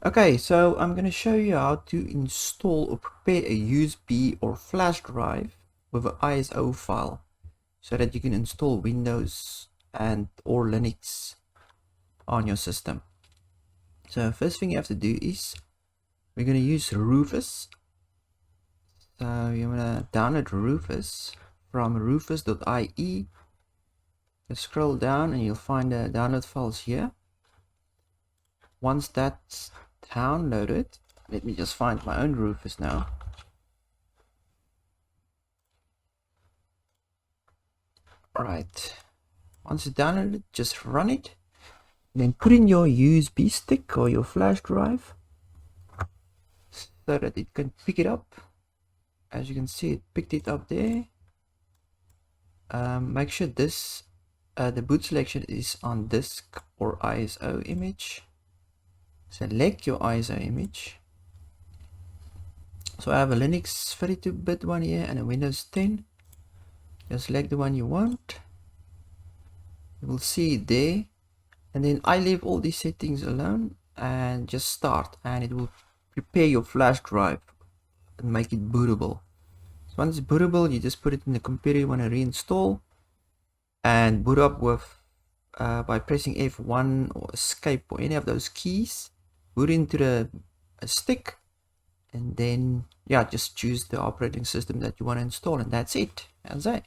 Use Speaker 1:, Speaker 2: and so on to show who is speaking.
Speaker 1: Okay, so I'm going to show you how to install or prepare a USB or flash drive with an ISO file so that you can install Windows and or Linux on your system. So first thing you have to do is we're going to use Rufus. So you're going to download Rufus from rufus.ie. Just scroll down and you'll find the download files here. Once that's downloaded, let me just find my own Rufus now. Alright, once it's downloaded, just run it. Then put in your USB stick or your flash drive so that it can pick it up. As you can see, it picked it up there. Make sure this the boot selection is on disk or ISO image. Select your ISO image. So I have a Linux 32-bit one here and a Windows 10. Just select the one you want. You will see it there. And then I leave all these settings alone and just start, and it will prepare your flash drive and make it bootable. So once it's bootable, you just put it in the computer you want to reinstall and boot up with by pressing F1 or escape or any of those keys. Boot into the stick, and then yeah, just choose the operating system that you want to install, and that's it. That's it.